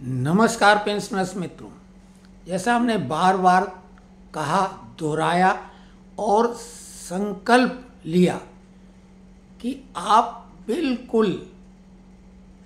नमस्कार पेंशनर्स मित्रों, जैसा हमने बार बार कहा, दोहराया और संकल्प लिया कि आप बिल्कुल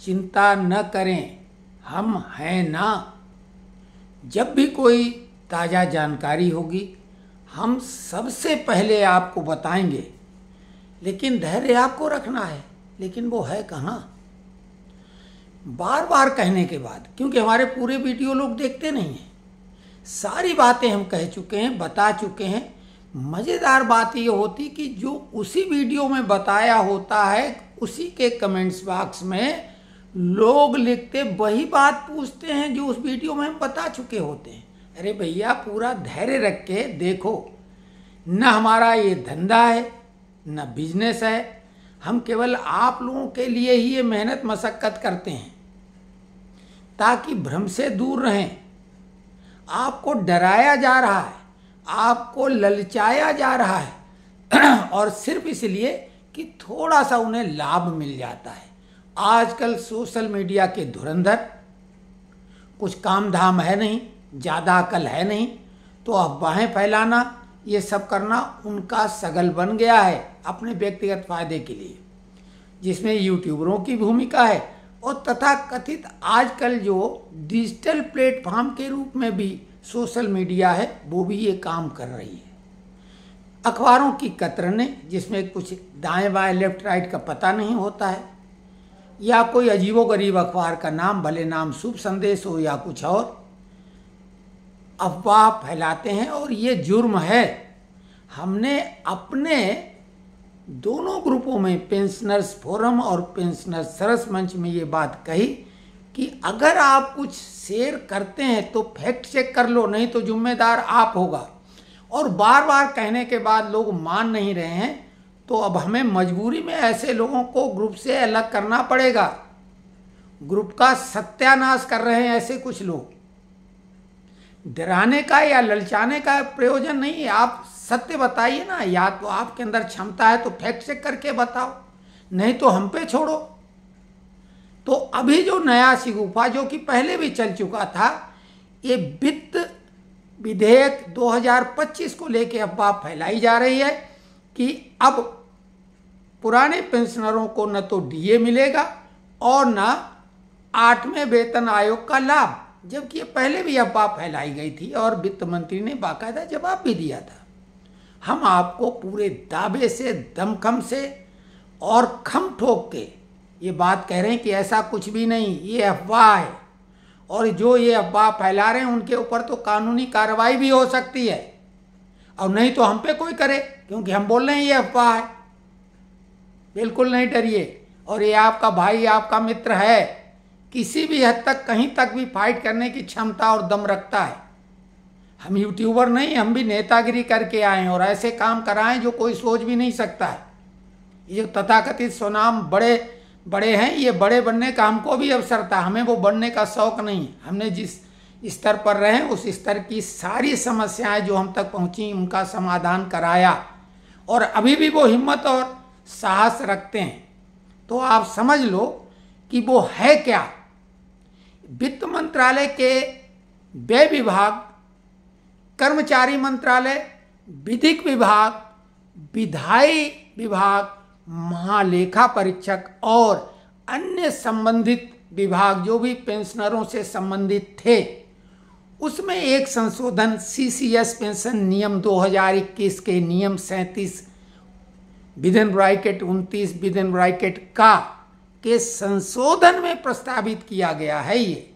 चिंता न करें, हम हैं ना। जब भी कोई ताज़ा जानकारी होगी हम सबसे पहले आपको बताएंगे, लेकिन धैर्य आपको रखना है। लेकिन वो है कहाँ? बार बार कहने के बाद, क्योंकि हमारे पूरे वीडियो लोग देखते नहीं हैं, सारी बातें हम कह चुके हैं, बता चुके हैं। मज़ेदार बात ये होती कि जो उसी वीडियो में बताया होता है उसी के कमेंट्स बॉक्स में लोग लिखते वही बात पूछते हैं जो उस वीडियो में हम बता चुके होते हैं। अरे भैया, पूरा धैर्य रख के देखो, न हमारा ये धंधा है न बिजनेस है, हम केवल आप लोगों के लिए ही ये मेहनत मशक्क़त करते हैं ताकि भ्रम से दूर रहें। आपको डराया जा रहा है, आपको ललचाया जा रहा है और सिर्फ इसलिए कि थोड़ा सा उन्हें लाभ मिल जाता है। आजकल सोशल मीडिया के धुरंधर, कुछ काम धाम है नहीं, ज़्यादा अकल है नहीं, तो अफवाहें फैलाना, ये सब करना उनका सगल बन गया है अपने व्यक्तिगत फायदे के लिए, जिसमें यूट्यूबरों की भूमिका है और तथा कथित आजकल जो डिजिटल प्लेटफॉर्म के रूप में भी सोशल मीडिया है वो भी ये काम कर रही है। अखबारों की कतरने, जिसमें कुछ दाएं बाएं लेफ्ट राइट का पता नहीं होता है, या कोई अजीबोगरीब अखबार का नाम, भले नाम शुभ संदेश हो या कुछ और, अफवाह फैलाते हैं और ये जुर्म है। हमने अपने दोनों ग्रुपों में, पेंशनर्स फोरम और पेंशनर्स सरस मंच में ये बात कही कि अगर आप कुछ शेयर करते हैं तो फैक्ट चेक कर लो, नहीं तो जिम्मेदार आप होगा। और बार बार कहने के बाद लोग मान नहीं रहे हैं, तो अब हमें मजबूरी में ऐसे लोगों को ग्रुप से अलग करना पड़ेगा। ग्रुप का सत्यानाश कर रहे हैं ऐसे कुछ लोग। डराने का या ललचाने का प्रयोजन नहीं है, आप सत्य बताइए ना। या तो आपके अंदर क्षमता है तो फैक्ट चेक करके बताओ, नहीं तो हम पे छोड़ो। तो अभी जो नया शिगुफा, जो कि पहले भी चल चुका था, ये वित्त विधेयक 2025 को लेके अफवाह फैलाई जा रही है कि अब पुराने पेंशनरों को न तो डीए मिलेगा और न 8वें वेतन आयोग का लाभ, जबकि ये पहले भी अफवाह फैलाई गई थी और वित्त मंत्री ने बाकायदा जवाब भी दिया था। हम आपको पूरे दावे से, दमखम से और खम ठोक के ये बात कह रहे हैं कि ऐसा कुछ भी नहीं, ये अफवाह है। और जो ये अफवाह फैला रहे हैं उनके ऊपर तो कानूनी कार्रवाई भी हो सकती है, और नहीं तो हम पे कोई करे, क्योंकि हम बोल रहे हैं ये अफवाह है। बिल्कुल नहीं डरिए। और ये आपका भाई, आपका मित्र है, किसी भी हद तक, कहीं तक भी फाइट करने की क्षमता और दम रखता है। हम यूट्यूबर नहीं, हम भी नेतागिरी करके आए हैं और ऐसे काम कराएं जो कोई सोच भी नहीं सकता है। ये तथाकथित स्वनाम बड़े बड़े हैं, ये बड़े बनने का हमको भी अवसर था, हमें वो बनने का शौक नहीं। हमने जिस स्तर पर रहे उस स्तर की सारी समस्याएं जो हम तक पहुंची उनका समाधान कराया, और अभी भी वो हिम्मत और साहस रखते हैं। तो आप समझ लो कि वो है क्या। वित्त मंत्रालय के व्यय विभाग, कर्मचारी मंत्रालय, विधिक विभाग, विधायी विभाग, महालेखा परीक्षक और अन्य संबंधित विभाग जो भी पेंशनरों से संबंधित थे, उसमें एक संशोधन सीसीएस पेंशन नियम 2021 के नियम 37 विदिन ब्रैकेट 29 विदिन ब्रैकेट का के संशोधन में प्रस्तावित किया गया है ये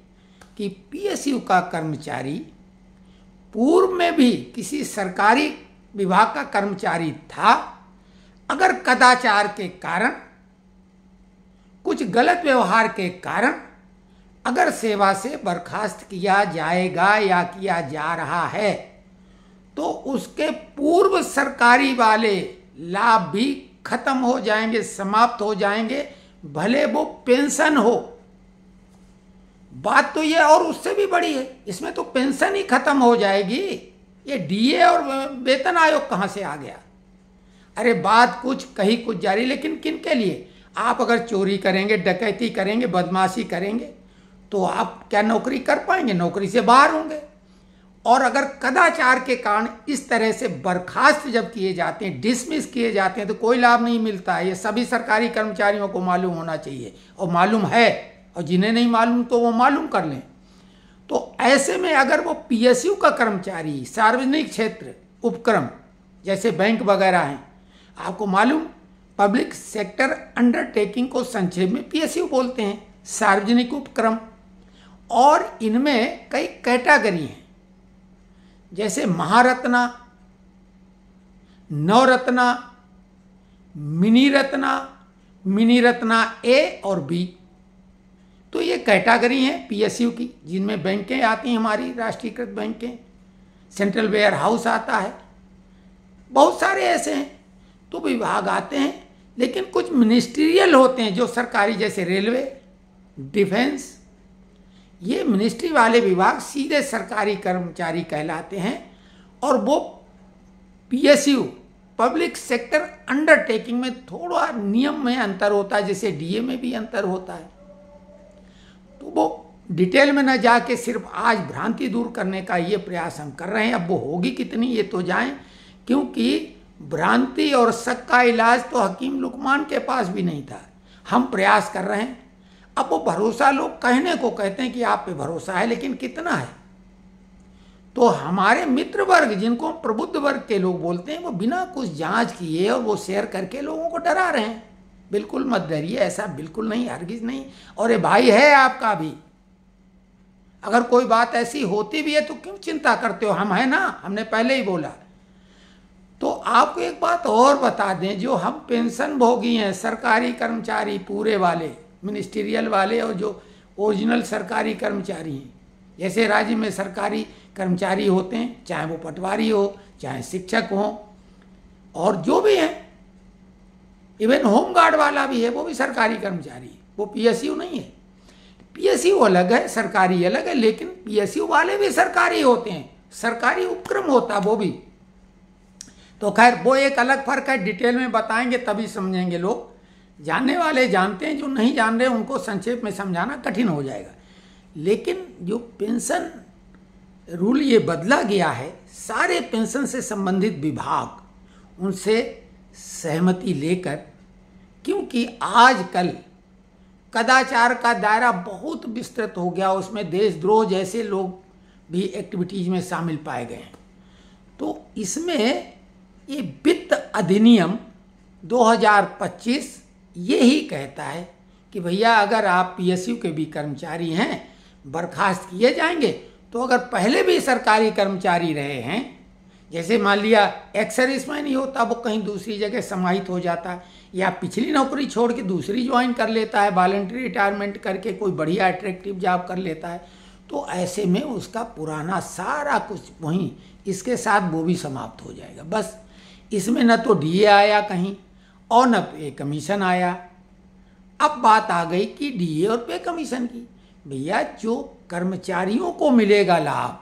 कि पीएसयू का कर्मचारी पूर्व में भी किसी सरकारी विभाग का कर्मचारी था, अगर कदाचार के कारण, कुछ गलत व्यवहार के कारण अगर सेवा से बर्खास्त किया जाएगा या किया जा रहा है, तो उसके पूर्व सरकारी वाले लाभ भी खत्म हो जाएंगे, समाप्त हो जाएंगे, भले वो पेंशन हो। बात तो ये और उससे भी बड़ी है, इसमें तो पेंशन ही खत्म हो जाएगी, ये डीए और वेतन आयोग कहाँ से आ गया? अरे बात कुछ कही कुछ जारी, लेकिन किन के लिए? आप अगर चोरी करेंगे, डकैती करेंगे, बदमाशी करेंगे तो आप क्या नौकरी कर पाएंगे, नौकरी से बाहर होंगे। और अगर कदाचार के कारण इस तरह से बर्खास्त जब किए जाते हैं, डिसमिस किए जाते हैं, तो कोई लाभ नहीं मिलता है। ये सभी सरकारी कर्मचारियों को मालूम होना चाहिए, और मालूम है, और जिन्हें नहीं मालूम तो वो मालूम कर लें। तो ऐसे में अगर वो पीएसयू का कर्मचारी, सार्वजनिक क्षेत्र उपक्रम जैसे बैंक वगैरह हैं, आपको मालूम पब्लिक सेक्टर अंडरटेकिंग को संक्षेप में पीएसयू बोलते हैं, सार्वजनिक उपक्रम। और इनमें कई कैटेगरी हैं, जैसे महारत्ना, नवरत्ना, मिनी रत्ना ए और बी। तो ये कैटेगरी हैं पीएसयू की, जिनमें बैंकें आती हैं, हमारी राष्ट्रीयकृत बैंकें, सेंट्रल वेयर हाउस आता है, बहुत सारे ऐसे हैं। तो विभाग आते हैं, लेकिन कुछ मिनिस्ट्रियल होते हैं जो सरकारी, जैसे रेलवे, डिफेंस। ये मिनिस्ट्री वाले विभाग सीधे सरकारी कर्मचारी कहलाते हैं, और वो पीएसयू पब्लिक सेक्टर अंडरटेकिंग में थोड़ा नियम में अंतर होता है, जैसे डीए में भी अंतर होता है। तो वो डिटेल में न जाके सिर्फ आज भ्रांति दूर करने का ये प्रयास हम कर रहे हैं। अब वो होगी कितनी ये तो जाएं, क्योंकि भ्रांति और शक का इलाज तो हकीम लुकमान के पास भी नहीं था। हम प्रयास कर रहे हैं। अब वो भरोसा लोग कहने को कहते हैं कि आप पे भरोसा है, लेकिन कितना है? तो हमारे मित्र वर्ग, जिनको हम प्रबुद्ध वर्ग के लोग बोलते हैं, वो बिना कुछ जांच किए और वो शेयर करके लोगों को डरा रहे हैं। बिल्कुल मत डरिए, ऐसा बिल्कुल नहीं, हरगिज नहीं। और ये भाई है आपका भी, अगर कोई बात ऐसी होती भी है तो क्यों चिंता करते हो? हम है ना, हमने पहले ही बोला। तो आपको एक बात और बता दें, जो हम पेंशन भोगी हैं, सरकारी कर्मचारी पूरे वाले, मिनिस्ट्रियल वाले, और जो ओरिजिनल सरकारी कर्मचारी हैं, जैसे राज्य में सरकारी कर्मचारी होते हैं, चाहे वो पटवारी हो, चाहे शिक्षक हो, और जो भी हैं, इवन होमगार्ड वाला भी है, वो भी सरकारी कर्मचारी है, वो पीएसयू नहीं है। पीएसयू अलग है, सरकारी अलग है, लेकिन पीएसयू वाले भी सरकारी होते हैं, सरकारी उपक्रम होता है वो भी। तो खैर वो एक अलग फर्क है, डिटेल में बताएंगे तभी समझेंगे लोग। जानने वाले जानते हैं, जो नहीं जान रहे उनको संक्षेप में समझाना कठिन हो जाएगा। लेकिन जो पेंशन रूल ये बदला गया है, सारे पेंशन से संबंधित विभाग उनसे सहमति लेकर, क्योंकि आजकल कदाचार का दायरा बहुत विस्तृत हो गया, उसमें देशद्रोह जैसे लोग भी एक्टिविटीज में शामिल पाए गए हैं। तो इसमें ये वित्त अधिनियम 2025 यही कहता है कि भैया अगर आप पीएसयू के भी कर्मचारी हैं, बर्खास्त किए जाएंगे। तो अगर पहले भी सरकारी कर्मचारी रहे हैं, जैसे मान लिया एक्स सर्विसमैन ही होता, वो कहीं दूसरी जगह समाहित हो जाता, या पिछली नौकरी छोड़ के दूसरी ज्वाइन कर लेता है, वॉलंटरी रिटायरमेंट करके कोई बढ़िया अट्रैक्टिव जॉब कर लेता है, तो ऐसे में उसका पुराना सारा कुछ वहीं इसके साथ वो भी समाप्त हो जाएगा। बस इसमें न तो डीए आया कहीं और न पे कमीशन आया। अब बात आ गई कि डीए और पे कमीशन की। भैया जो कर्मचारियों को मिलेगा लाभ,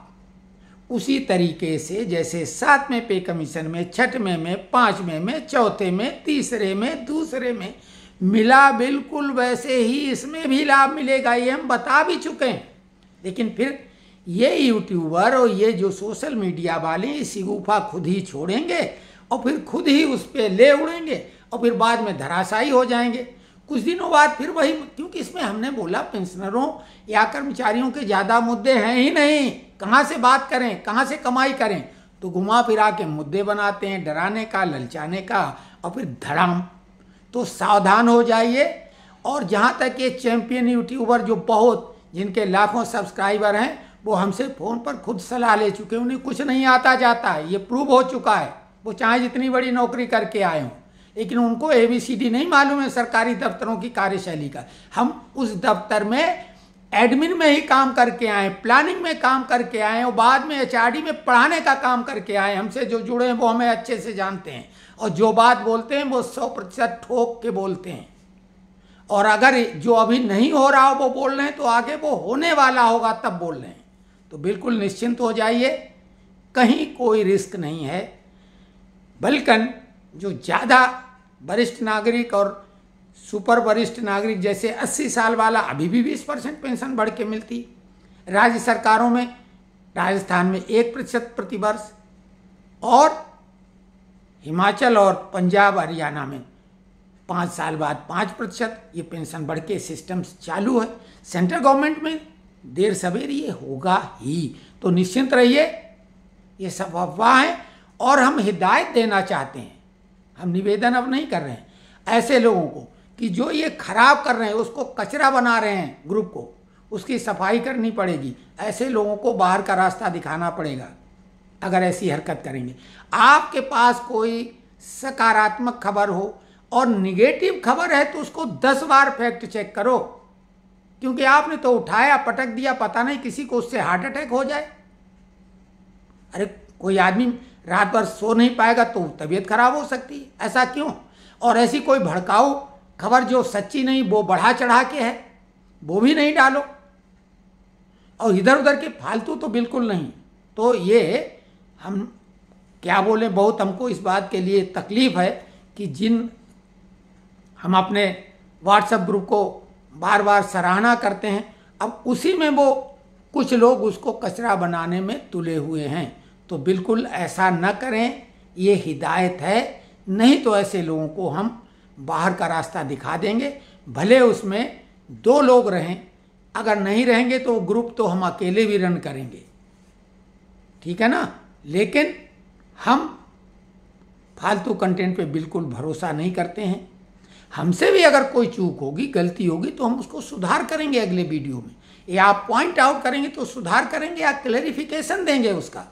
उसी तरीके से जैसे 7वें पे कमीशन में, 6वें में, 5वें में, 4थे में, तीसरे में, दूसरे में मिला, बिल्कुल वैसे ही इसमें भी लाभ मिलेगा। ये हम बता भी चुके हैं। लेकिन फिर ये यूट्यूबर और ये जो सोशल मीडिया वाले इसी गुफा खुद ही छोड़ेंगे और फिर खुद ही उस पर ले उड़ेंगे और फिर बाद में धराशायी हो जाएंगे। कुछ दिनों बाद फिर वही, क्योंकि इसमें हमने बोला पेंशनरों या कर्मचारियों के ज़्यादा मुद्दे हैं ही नहीं, कहाँ से बात करें, कहाँ से कमाई करें, तो घुमा फिरा के मुद्दे बनाते हैं, डराने का, ललचाने का, और फिर धड़ाम। तो सावधान हो जाइए। और जहाँ तक ये चैंपियन यूट्यूबर जो बहुत, जिनके लाखों सब्सक्राइबर हैं, वो हमसे फ़ोन पर खुद सलाह ले चुके हैं, उन्हें कुछ नहीं आता जाता है, ये प्रूव हो चुका है। वो चाहे जितनी बड़ी नौकरी करके आए हों, लेकिन उनको ABCD नहीं मालूम है सरकारी दफ्तरों की कार्यशैली का। हम उस दफ्तर में एडमिन में ही काम करके आए, प्लानिंग में काम करके आए, और बाद में HRD में पढ़ाने का काम करके आए। हमसे जो जुड़े हैं वो हमें अच्छे से जानते हैं, और जो बात बोलते हैं वो 100% ठोक के बोलते हैं। और अगर जो अभी नहीं हो रहा हो वो बोल रहे हैं, तो आगे वो होने वाला होगा तब बोल रहे हैं। तो बिल्कुल निश्चिंत हो जाइए, कहीं कोई रिस्क नहीं है। बल्कि जो ज़्यादा वरिष्ठ नागरिक और सुपर वरिष्ठ नागरिक जैसे 80 साल वाला अभी भी 20% पेंशन बढ़ के मिलती। राज्य सरकारों में राजस्थान में 1% प्रतिवर्ष, और हिमाचल और पंजाब हरियाणा में 5 साल बाद 5% ये पेंशन बढ़ के सिस्टम चालू है। सेंट्रल गवर्नमेंट में देर सवेर ये होगा ही। तो निश्चिंत रहिए, ये सब अफवाह है और हम हिदायत देना चाहते हैं। हम निवेदन अब नहीं कर रहे हैं ऐसे लोगों को कि जो ये खराब कर रहे हैं, उसको कचरा बना रहे हैं ग्रुप को, उसकी सफाई करनी पड़ेगी। ऐसे लोगों को बाहर का रास्ता दिखाना पड़ेगा अगर ऐसी हरकत करेंगे। आपके पास कोई सकारात्मक खबर हो और निगेटिव खबर है तो उसको 10 बार फैक्ट चेक करो, क्योंकि आपने तो उठाया पटक दिया, पता नहीं किसी को उससे हार्ट अटैक हो जाए। अरे कोई आदमी रात भर सो नहीं पाएगा तो तबीयत खराब हो सकती है, ऐसा क्यों? और ऐसी कोई भड़काऊ खबर जो सच्ची नहीं, वो बढ़ा चढ़ा के है, वो भी नहीं डालो। और इधर उधर के फालतू तो बिल्कुल नहीं। तो ये हम क्या बोले, बहुत हमको इस बात के लिए तकलीफ है कि जिन हम अपने व्हाट्सएप ग्रुप को बार बार सराहना करते हैं, अब उसी में वो कुछ लोग उसको कचरा बनाने में तुले हुए हैं। तो बिल्कुल ऐसा न करें, ये हिदायत है। नहीं तो ऐसे लोगों को हम बाहर का रास्ता दिखा देंगे, भले उसमें 2 लोग रहें, अगर नहीं रहेंगे तो ग्रुप तो हम अकेले भी रन करेंगे, ठीक है ना। लेकिन हम फालतू कंटेंट पे बिल्कुल भरोसा नहीं करते हैं। हमसे भी अगर कोई चूक होगी, गलती होगी तो हम उसको सुधार करेंगे अगले वीडियो में, या आप पॉइंट आउट करेंगे तो सुधार करेंगे, या क्लैरिफिकेशन देंगे, उसका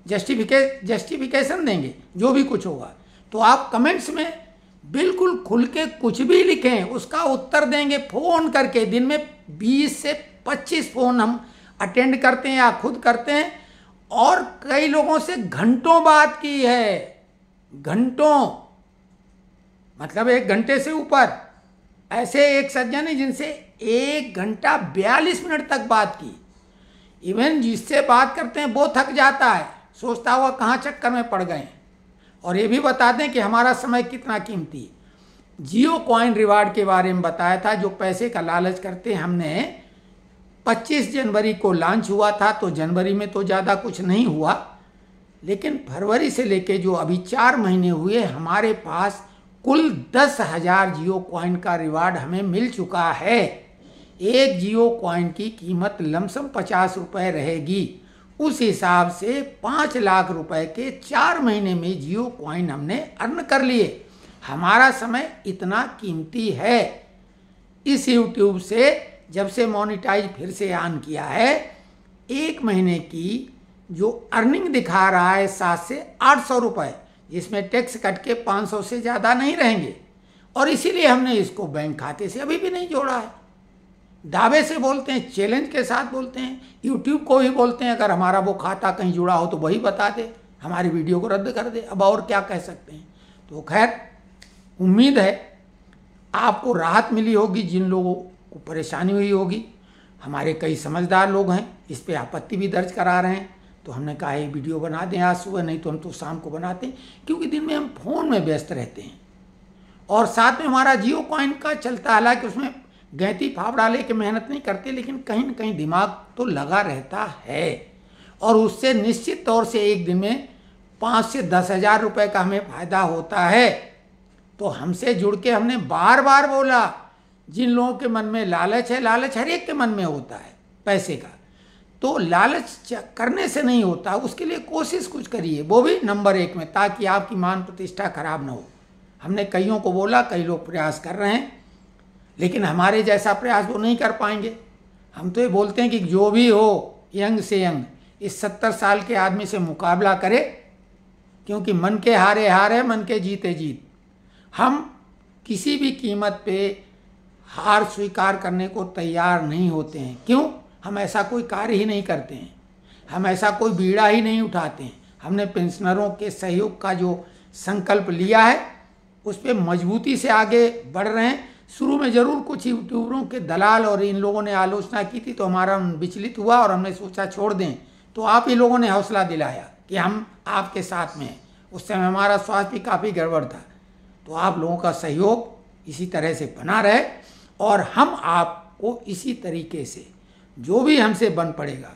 जस्टिफिकेशन देंगे, जो भी कुछ होगा। तो आप कमेंट्स में बिल्कुल खुल के कुछ भी लिखें, उसका उत्तर देंगे फ़ोन करके। दिन में 20 से 25 फ़ोन हम अटेंड करते हैं या खुद करते हैं, और कई लोगों से घंटों बात की है, घंटों, मतलब 1 घंटे से ऊपर। ऐसे एक सज्जन है जिनसे 1 घंटा 42 मिनट तक बात की। इवन जिससे बात करते हैं वो थक जाता है, सोचता हुआ कहाँ चक्कर में पड़ गए। और ये भी बता दें कि हमारा समय कितना कीमती है। जियो कॉइन रिवार्ड के बारे में बताया था, जो पैसे का लालच करते हैं। हमने 25 जनवरी को लॉन्च हुआ था, तो जनवरी में तो ज़्यादा कुछ नहीं हुआ, लेकिन फरवरी से लेके जो अभी 4 महीने हुए, हमारे पास कुल 10,000 जियो कॉइन का रिवार्ड हमें मिल चुका है। एक जियो कॉइन की कीमत लमसम 50 रुपये रहेगी। उस हिसाब से 5 लाख रुपए के 4 महीने में जियो कॉइन हमने अर्न कर लिए। हमारा समय इतना कीमती है। इस यूट्यूब से जब से मोनेटाइज फिर से ऑन किया है, 1 महीने की जो अर्निंग दिखा रहा है 700 से 800 रुपये, जिसमें टैक्स कट के 500 से ज़्यादा नहीं रहेंगे। और इसीलिए हमने इसको बैंक खाते से अभी भी नहीं जोड़ा है। दावे से बोलते हैं, चैलेंज के साथ बोलते हैं, यूट्यूब को ही बोलते हैं अगर हमारा वो खाता कहीं जुड़ा हो तो वही बता दे, हमारी वीडियो को रद्द कर दे। अब और क्या कह सकते हैं। तो खैर, उम्मीद है आपको राहत मिली होगी। जिन लोगों को परेशानी हुई होगी, हमारे कई समझदार लोग हैं, इस पर आपत्ति भी दर्ज करा रहे हैं। तो हमने कहा ये वीडियो बना दें आज सुबह, नहीं तो हम तो शाम को बनाते हैं, क्योंकि दिन में हम फ़ोन में व्यस्त रहते हैं। और साथ में हमारा जियो कॉइन का चलता, हालांकि उसमें गैती फावड़ा लेके मेहनत नहीं करते, लेकिन कहीं न कहीं दिमाग तो लगा रहता है। और उससे निश्चित तौर से एक दिन में 5 से 10 हज़ार रुपये का हमें फ़ायदा होता है। तो हमसे जुड़ के हमने बार बार बोला, जिन लोगों के मन में लालच है, लालच हर एक के मन में होता है पैसे का, तो लालच करने से नहीं होता, उसके लिए कोशिश कुछ करिए, वो भी नंबर 1 में, ताकि आपकी मान प्रतिष्ठा खराब ना हो। हमने कईयों को बोला, कई लोग प्रयास कर रहे हैं, लेकिन हमारे जैसा प्रयास वो नहीं कर पाएंगे। हम तो ये बोलते हैं कि जो भी हो, यंग से यंग, इस 70 साल के आदमी से मुकाबला करे, क्योंकि मन के हारे हारे, मन के जीते जीत। हम किसी भी कीमत पे हार स्वीकार करने को तैयार नहीं होते हैं। क्यों? हम ऐसा कोई कार्य ही नहीं करते हैं, हम ऐसा कोई बीड़ा ही नहीं उठाते हैं। हमने पेंशनरों के सहयोग का जो संकल्प लिया है, उस पर मजबूती से आगे बढ़ रहे हैं। शुरू में ज़रूर कुछ यूट्यूबरों के दलाल और इन लोगों ने आलोचना की थी, तो हमारा विचलित हुआ और हमने सोचा छोड़ दें। तो आप ही लोगों ने हौसला दिलाया कि हम आपके साथ में हैं। उस समय हमारा स्वास्थ्य भी काफ़ी गड़बड़ था। तो आप लोगों का सहयोग इसी तरह से बना रहे और हम आपको इसी तरीके से जो भी हमसे बन पड़ेगा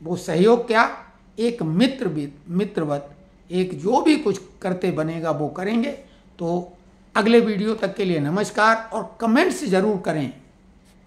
वो सहयोग क्या, एक मित्रवत एक जो भी कुछ करते बनेगा वो करेंगे। तो अगले वीडियो तक के लिए नमस्कार और कमेंट्स ज़रूर करें